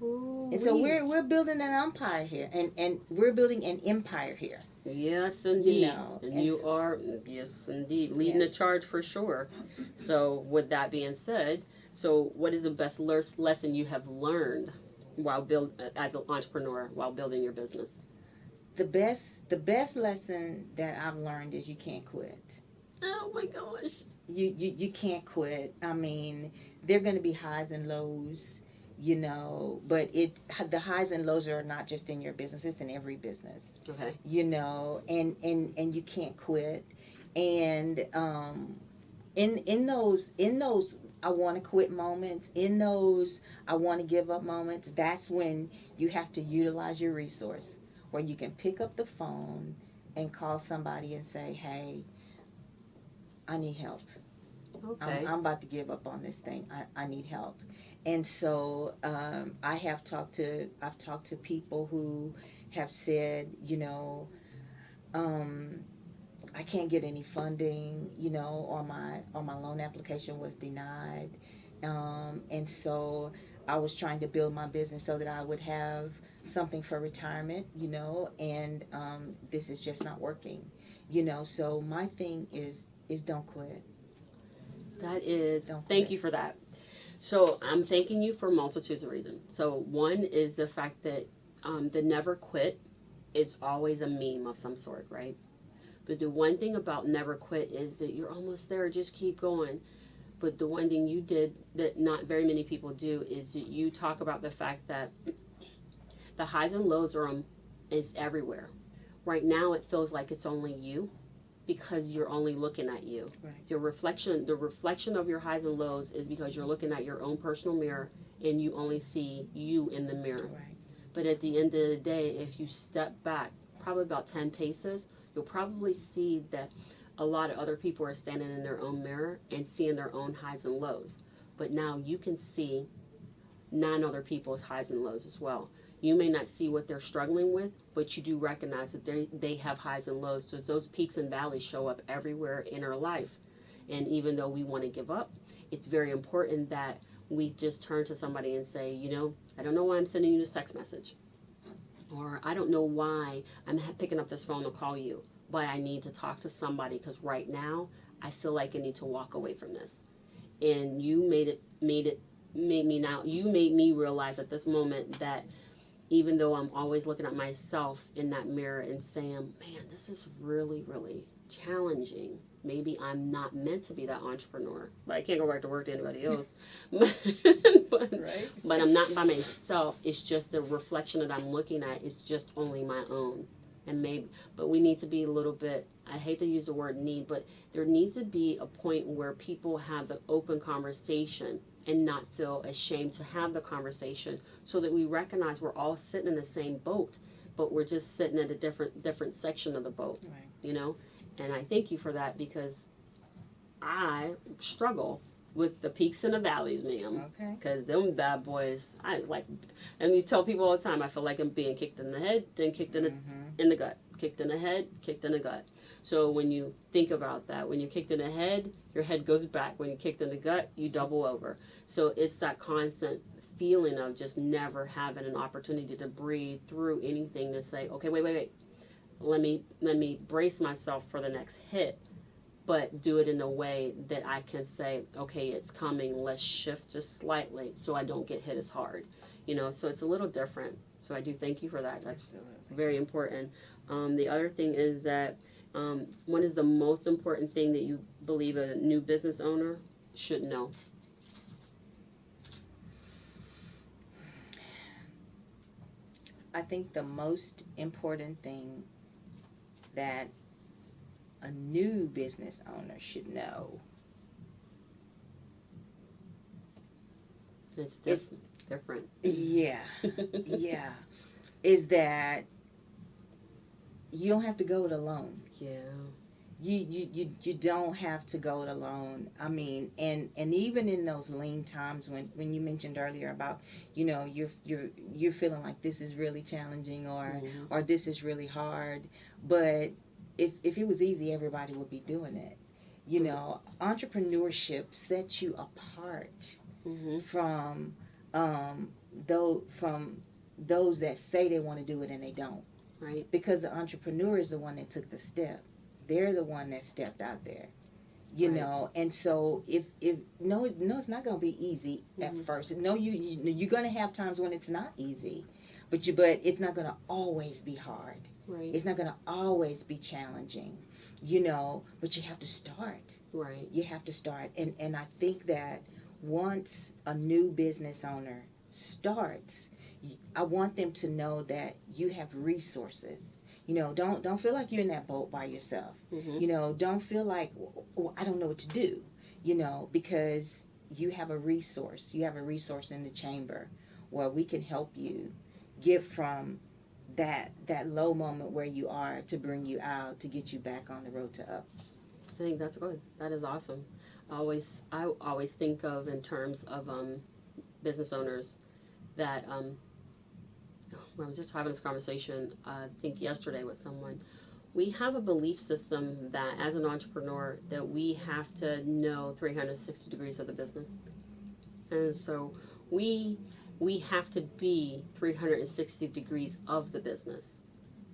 Ooh, and so we're building an empire here, and we're building an empire here. Yes, indeed. You know, and you are, yes, indeed, leading the charge for sure. So with that being said, so what is the best lesson you have learned as an entrepreneur while building your business? The best lesson that I've learned is you can't quit. Oh my gosh. You can't quit. I mean, there are going to be highs and lows, but the highs and lows are not just in your business, it's in every business. Okay. And you can't quit. And in those I want to quit moments, in those I want to give up moments, that's when you have to utilize your resource, where you can pick up the phone and call somebody and say, "Hey, I need help. Okay. I'm about to give up on this thing. I need help." And so I've talked to people who have said, I can't get any funding, or my loan application was denied. And so I was trying to build my business so that I would have something for retirement, and this is just not working, So my thing is don't quit. That is, Don't thank quit. you for that. So I'm thanking you for multitudes of reasons. So one is the fact that the never quit is always a meme of some sort, right? But the one thing about never quit is that you're almost there, just keep going. But the one thing you did that not very many people do is that you talk about the fact that the highs and lows is everywhere. Right now it feels like it's only you because you're only looking at you. Right. The reflection of your highs and lows is because you're looking at your own personal mirror and you only see you in the mirror. Right. But at the end of the day, if you step back probably about 10 paces, you'll probably see that a lot of other people are standing in their own mirror and seeing their own highs and lows. But now you can see 9 other people's highs and lows as well. You may not see what they're struggling with, but you do recognize that they have highs and lows. So those peaks and valleys show up everywhere in our life. And even though we want to give up, it's very important that we just turn to somebody and say, I don't know why I'm sending you this text message. Or I don't know why I'm picking up this phone to call you, but I need to talk to somebody because right now I feel like I need to walk away from this. And you made me realize at this moment that even though I'm always looking at myself in that mirror and saying, man, this is really, really challenging. Maybe I'm not meant to be that entrepreneur. But I can't go back to work to anybody else. Right. But I'm not by myself. It's just the reflection that I'm looking at is just only my own. But we need to be a little bit, I hate to use the word need, but there needs to be a point where people have the open conversation and not feel ashamed to have the conversation so that we recognize we're all sitting in the same boat, but we're just sitting at a different section of the boat, Right. And I thank you for that because I struggle with the peaks and the valleys, ma'am. Okay. Because them bad boys, and you tell people all the time, I feel like I'm being kicked in the head, then kicked in the gut, kicked in the head, kicked in the gut. So when you think about that, when you're kicked in the head, your head goes back. When you're kicked in the gut, you double over. So it's that constant feeling of just never having an opportunity to breathe through anything to say, okay, wait. Let me brace myself for the next hit, but do it in a way that I can say, okay, it's coming. Let's shift just slightly so I don't get hit as hard. So it's a little different. So I do thank you for that. That's Absolutely. very important. The other thing is that what is the most important thing that you believe a new business owner should know? I think the most important thing that a new business owner should know It's different. yeah, is that you don't have to go it alone. Yeah. You don't have to go it alone. I mean, and even in those lean times when you mentioned earlier about, you're feeling like this is really challenging or this is really hard, but if it was easy, everybody would be doing it. Entrepreneurship sets you apart from those that say they want to do it and they don't. Right. Because the entrepreneur is the one that took the step. They're the one that stepped out there. you Right. know. And so if no, it's not going to be easy at first. No, you're going to have times when it's not easy, but it's not going to always be hard. Right. It's not going to always be challenging, you know, but you have to start. Right. You have to start. And I think that once a new business owner starts, I want them to know that you have resources. You know, don't feel like you're in that boat by yourself. Mm-hmm. You know, don't feel like, oh, I don't know what to do. You know, because you have a resource. You have a resource in the chamber where we can help you get from that low moment where you are to bring you out to get you back on the road to up. I think that's good. That is awesome. I always think of in terms of business owners that I was just having this conversation, I think yesterday with someone. We have a belief system that as an entrepreneur that we have to know 360 degrees of the business. And so we have to be 360 degrees of the business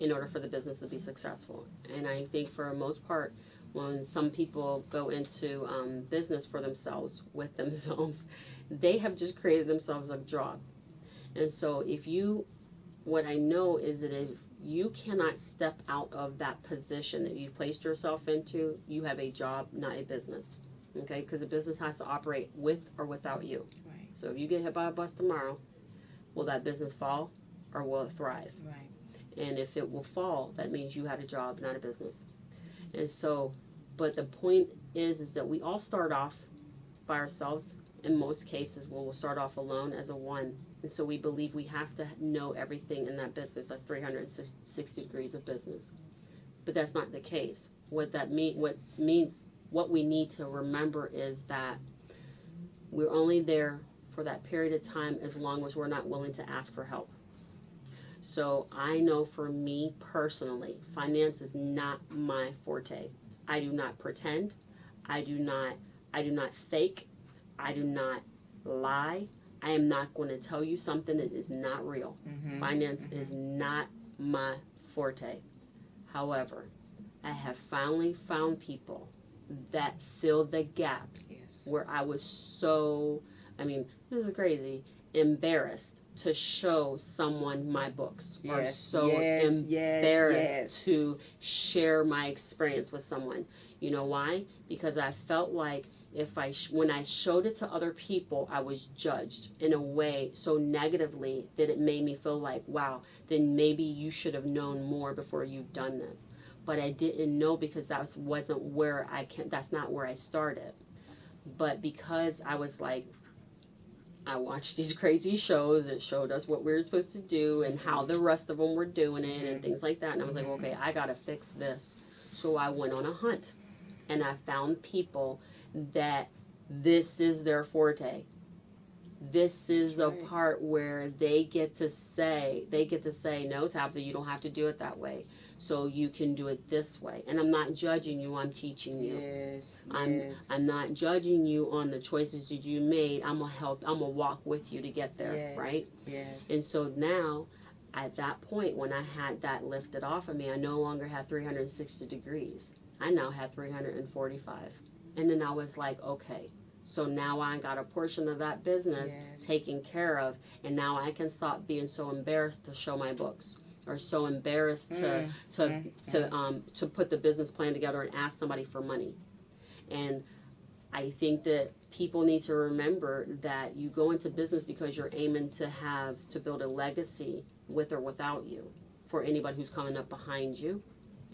in order for the business to be successful. And I think for the most part, when some people go into business for themselves, with themselves, they have just created themselves a job. And so what I know is that if you cannot step out of that position that you've placed yourself into, you have a job, not a business. Okay? Because the business has to operate with or without you. Right. So if you get hit by a bus tomorrow, will that business fall or will it thrive? Right. And if it will fall, that means you had a job, not a business. And so, but the point is that we all start off by ourselves. In most cases, we'll start off alone as a one. And so we believe we have to know everything in that business. That's 360 degrees of business. But that's not the case. What we need to remember is that we're only there for that period of time as long as we're not willing to ask for help. So I know for me personally, finance is not my forte. I do not pretend. I do not fake. I do not lie. I am not going to tell you something that is not real. Mm-hmm. Finance is not my forte. However, I have finally found people that fill the gap where I was this is crazy, embarrassed to show someone my books, or embarrassed to share my experience with someone. You know why? Because I felt like when I showed it to other people, I was judged in a way so negatively that it made me feel like, wow, then maybe you should have known more before you've done this. But I didn't know because that's not where I started. But because I was like, I watched these crazy shows that showed us what we were supposed to do and how the rest of them were doing it and things like that. And I was like, okay, I got to fix this. So I went on a hunt and I found people that this is their forte. This is a part where they get to say, no, Tabitha, you don't have to do it that way. So you can do it this way. And I'm not judging you, I'm teaching you. I'm not judging you on the choices that you made. I'm gonna walk with you to get there, right? Yes. And so now, at that point, when I had that lifted off of me, I no longer had 360 degrees. I now had 345. And then I was like, okay, so now I got a portion of that business taken care of, and now I can stop being so embarrassed to show my books, or so embarrassed to put the business plan together and ask somebody for money. And I think that people need to remember that you go into business because you're aiming to build a legacy with or without you for anybody who's coming up behind you.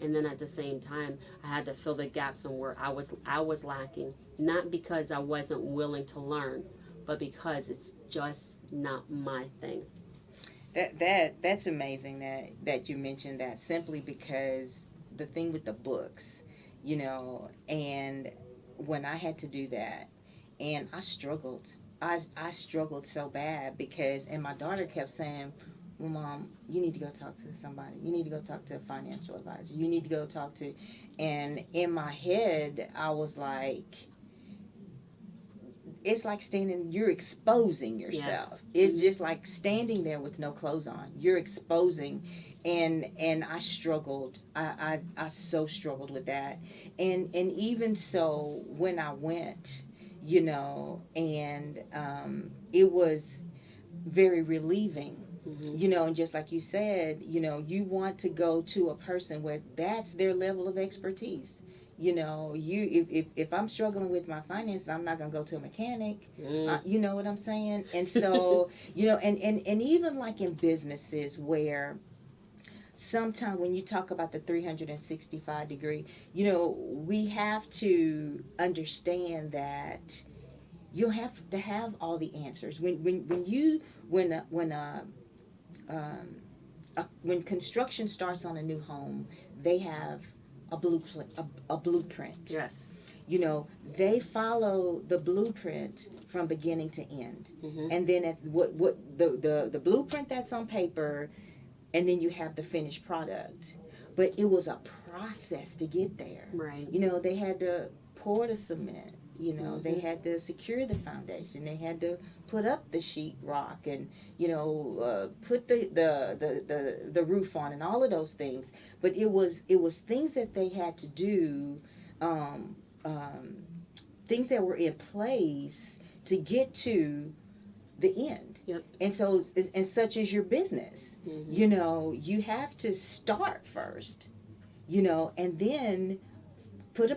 And then at the same time, I had to fill the gaps in where I was lacking, not because I wasn't willing to learn, but because it's just not my thing. That's amazing that you mentioned that, simply because the thing with the books, you know, and when I had to do that, and I struggled. I struggled so bad because, and my daughter kept saying, well, Mom, you need to go talk to somebody. You need to go talk to a financial advisor. You need to go talk to, and in my head, I was like, it's like you're exposing yourself. It's just like standing there with no clothes on. You're exposing, and I struggled. I so struggled with that, and even so, when I went, and it was very relieving. And just like you said, you want to go to a person where that's their level of expertise. If I'm struggling with my finances, I'm not gonna go to a mechanic. You know what I'm saying? And so, and even like in businesses where sometimes when you talk about the 365 degree, we have to understand that you have to have all the answers. When construction starts on a new home, they have a blueprint. A blueprint. Yes. They follow the blueprint from beginning to end, Mm-hmm. and then at what the blueprint that's on paper, and then you have the finished product. But it was a process to get there. Right. They had to pour the cement. Mm-hmm. They had to secure the foundation. They had to put up the sheetrock and put the roof on and all of those things. But it was things that they had to do, things that were in place to get to the end. Yep. And so, and such as your business, Mm-hmm. you have to start first, and then put a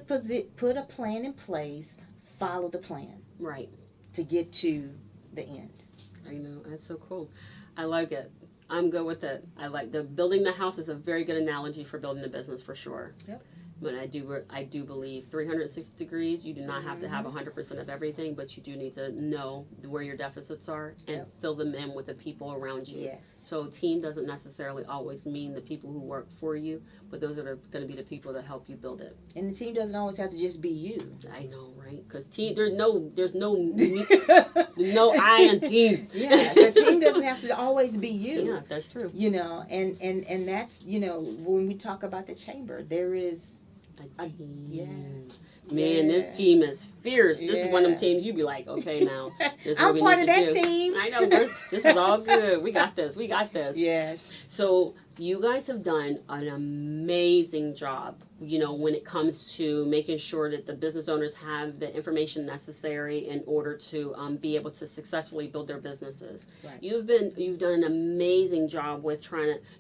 plan in place, follow the plan. Right. To get to the end. I know, that's so cool. I like it. I'm good with it. I like building the house is a very good analogy for building a business for sure. Yep. But I do believe 360 degrees, you do not have to have 100% of everything, but you do need to know where your deficits are and fill them in with the people around you. Yes. So team doesn't necessarily always mean the people who work for you, but those are going to be the people that help you build it. And the team doesn't always have to just be you. I know, right? Because team, there's no I in team. Yeah, the team doesn't have to always be you. Yeah, that's true. And that's, when we talk about the chamber, there is a team. Yeah. Man, this team is fierce. This is one of them teams you'd be like, okay, now. This is what I'm part of that do. team. I know. This is all good. We got this. We got this. Yes. So you guys have done an amazing job, when it comes to making sure that the business owners have the information necessary in order to be able to successfully build their businesses. Right. You've done an amazing job with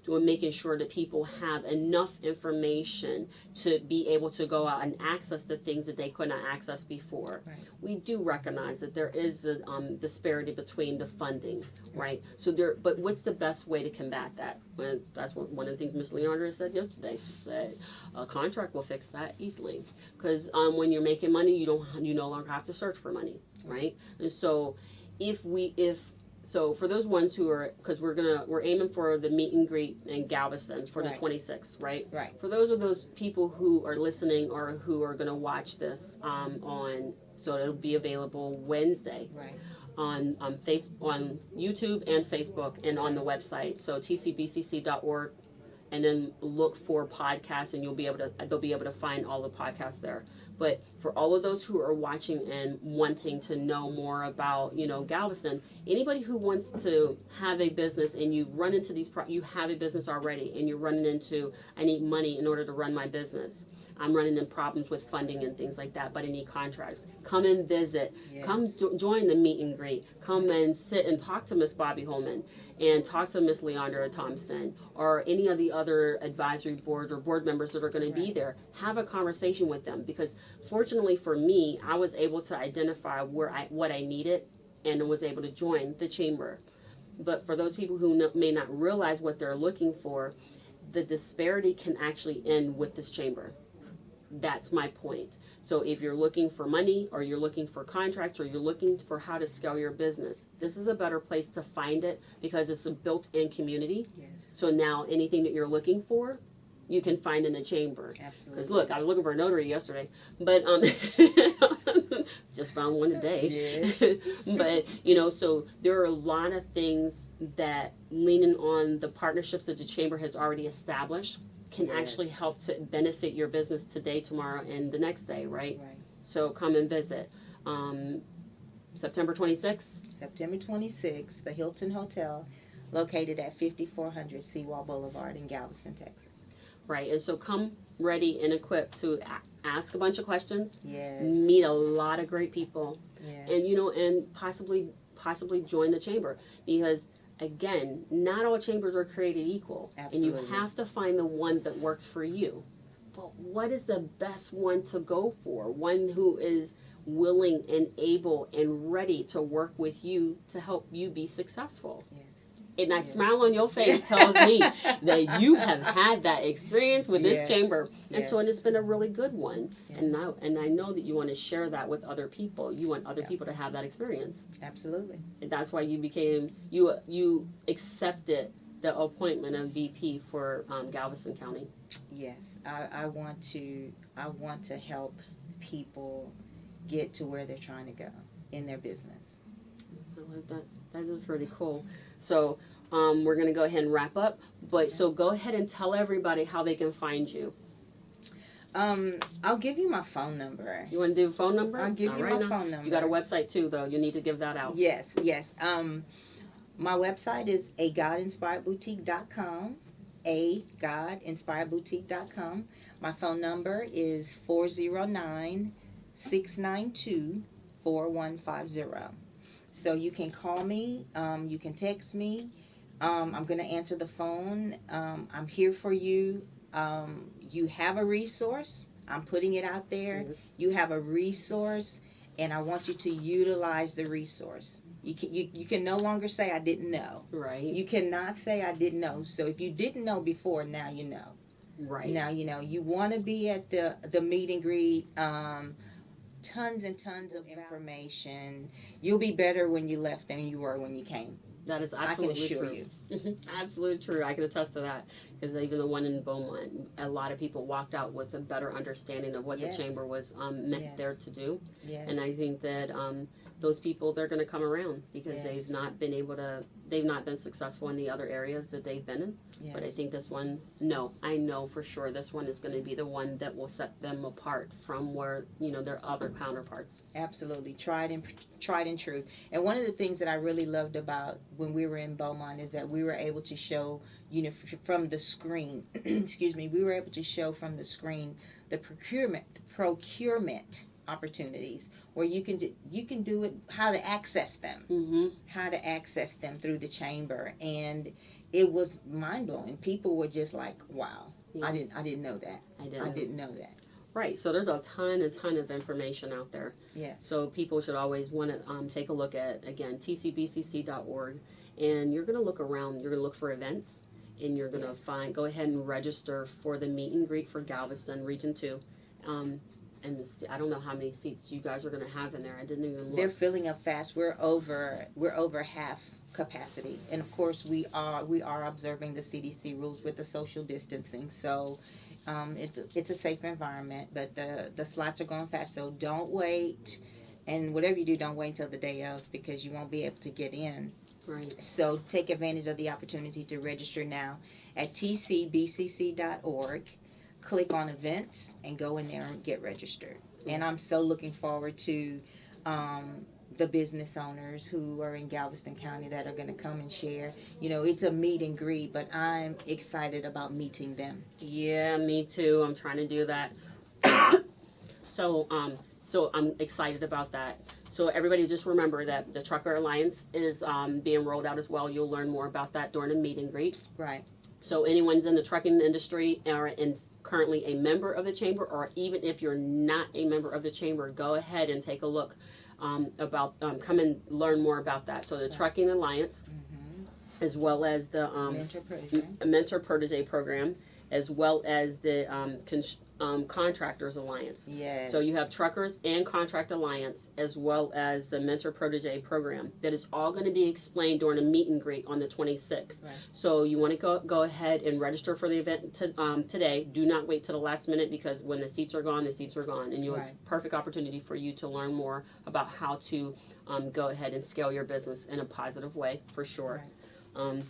making sure that people have enough information to be able to go out and access the things that they could not access before. Right. We do recognize that there is a disparity between the funding, right? But what's the best way to combat that? That's one of the things Ms. Leandra said yesterday. She said a contract will fix that easily, because when you're making money, you no longer have to search for money, right? And so so for those ones who are, because we're aiming for the meet and greet in Galveston for the 26th, right? Right. For those people who are listening or who are going to watch this so it'll be available Wednesday. Right. On YouTube and Facebook and on the website. So tcbcc.org, and then look for podcasts, and they'll be able to find all the podcasts there. But for all of those who are watching and wanting to know more about, Galveston, anybody who wants to have a business and you run into you have a business already and you're running into, I need money in order to run my business. I'm running into problems with funding and things like that, but I need contracts. Come and visit. Yes. Come join the meet and greet. Come and sit and talk to Miss Bobbi Holman and talk to Miss Leandra Thompson or any of the other advisory board or board members that are going to be there. Have a conversation with them, because fortunately for me, I was able to identify what I needed and was able to join the chamber. But for those people who may not realize what they're looking for, the disparity can actually end with this chamber. That's my point. So if you're looking for money, or you're looking for contracts, or you're looking for how to scale your business, this is a better place to find it, because it's a built-in community. Yes. So now anything that you're looking for, you can find in the chamber. Absolutely. Because look, I was looking for a notary yesterday, but just found one today. Yes. But so there are a lot of things that leaning on the partnerships that the chamber has already established can actually help to benefit your business today, tomorrow, and the next day, right? Right. So come and visit. September 26th. September 26th, the Hilton Hotel. located at 5400 Seawall Boulevard in Galveston, Texas. Right, and so come ready and equipped to ask a bunch of questions, Yes. meet a lot of great people, Yes. and and possibly join the chamber, because again, not all chambers are created equal. Absolutely. And you have to find the one that works for you. But what is the best one to go for? One who is willing and able and ready to work with you to help you be successful. Yes. And that smile on your face tells me that you have had that experience with this chamber. And so it's been a really good one. Yes. And I know that you want to share that with other people. You want other people to have that experience. Absolutely. And that's why you accepted the appointment of VP for Galveston County. Yes. I want to help people get to where they're trying to go in their business. I like that. That is pretty cool. So we're going to go ahead and wrap up. But so go ahead and tell everybody how they can find you. I'll give you my phone number. You want to do a phone number? I'll give you my phone number. You got a website too, though. You need to give that out. Yes. My website is agodinspiredboutique.com. agodinspiredboutique.com. My phone number is 409-692-4150. So you can call me, you can text me. I'm going to answer the phone. I'm here for you. You have a resource. I'm putting it out there. Yes. You have a resource, and I want you to utilize the resource. You can no longer say I didn't know. Right. You cannot say I didn't know. So if you didn't know before, now you know. Right. Now you know. You want to be at the meet and greet. Tons and tons of information. You'll be better when you left than you were when you came. That is absolutely I can assure true. you. Absolutely true. I can attest to that, because even the one in Beaumont, a lot of people walked out with a better understanding of what the chamber was meant there to do. Yes. And I think that those people, they're going to come around, because they've not been successful in the other areas that they've been in. Yes. But I think this one, I know for sure this one is going to be the one that will set them apart from where, their other counterparts. Absolutely. Tried and true. And one of the things that I really loved about when we were in Beaumont is that we were able to show, from the screen, excuse me, we were able to show from the screen the procurement opportunities where you can do it, how to access them, through the chamber. And it was mind-blowing. People were just like, wow, I didn't know that. I didn't know that. Right, so there's a ton of information out there. Yes. So people should always want to take a look at, again, tcbcc.org, and you're going to look around. You're going to look for events, and you're going to go ahead and register for the meet and greet for Galveston Region 2. And I don't know how many seats you guys are going to have in there. I didn't even look. They're filling up fast. We're over half capacity, and of course we are observing the CDC rules with the social distancing. So it's a safe environment, but the slots are going fast. So don't wait, and whatever you do, don't wait until the day of, because you won't be able to get in. Right. So take advantage of the opportunity to register now at tcbcc.org. Click on events and go in there and get registered. And I'm so looking forward to the business owners who are in Galveston County that are going to come and share. It's a meet and greet, but I'm excited about meeting them. Yeah, me too. I'm trying to do that. So I'm excited about that. So everybody just remember that the Trucker Alliance is being rolled out as well. You'll learn more about that during the meet and greet. Right. So anyone's in the trucking industry or currently a member of the chamber, or even if you're not a member of the chamber, go ahead and take a look come and learn more about that. So the Trucking Alliance, as well as the Mentor Protege program, as well as the Contractors Alliance. Yes. So you have Truckers and Contract Alliance, as well as the Mentor Protege program. That is all going to be explained during a meet and greet on the 26th. Right. So you want to go ahead and register for the event today. Do not wait till the last minute, because when the seats are gone, the seats are gone. And you have perfect opportunity for you to learn more about how to go ahead and scale your business in a positive way, for sure. Right.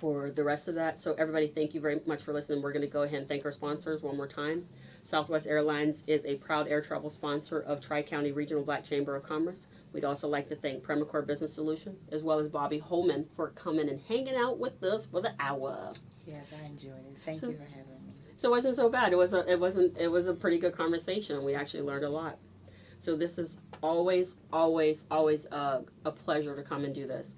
For the rest of that, so everybody, thank you very much for listening. We're going to go ahead and thank our sponsors one more time. Southwest Airlines is a proud air travel sponsor of Tri-County Regional Black Chamber of Commerce. We'd also like to thank Premicore Business Solutions as well as Bobbi Holman for coming and hanging out with us for the hour. Yes, I enjoyed it. Thank you for having me. So it wasn't so bad. It was a pretty good conversation. We actually learned a lot. So this is always a pleasure to come and do this.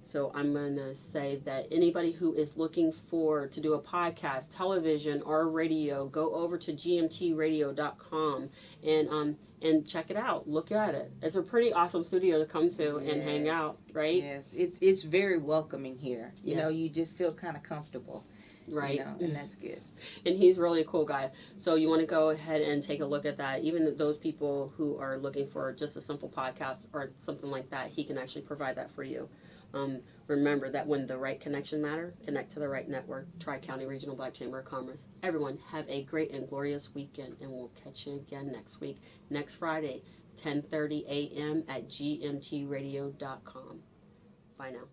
So I'm going to say that anybody who is looking to do a podcast, television, or radio, go over to gmtradio.com and check it out. Look at it. It's a pretty awesome studio to come to and hang out, right? Yes, it's very welcoming here. You know, you just feel kind of comfortable. Right. You know, and that's good. And he's really a cool guy. So you want to go ahead and take a look at that. Even those people who are looking for just a simple podcast or something like that, he can actually provide that for you. Remember that when the right connection matter, connect to the right network. Tri-County Regional Black Chamber of Commerce. Everyone, have a great and glorious weekend, and we'll catch you again next week, next Friday, 10:30 a.m. at gmtradio.com. Bye now.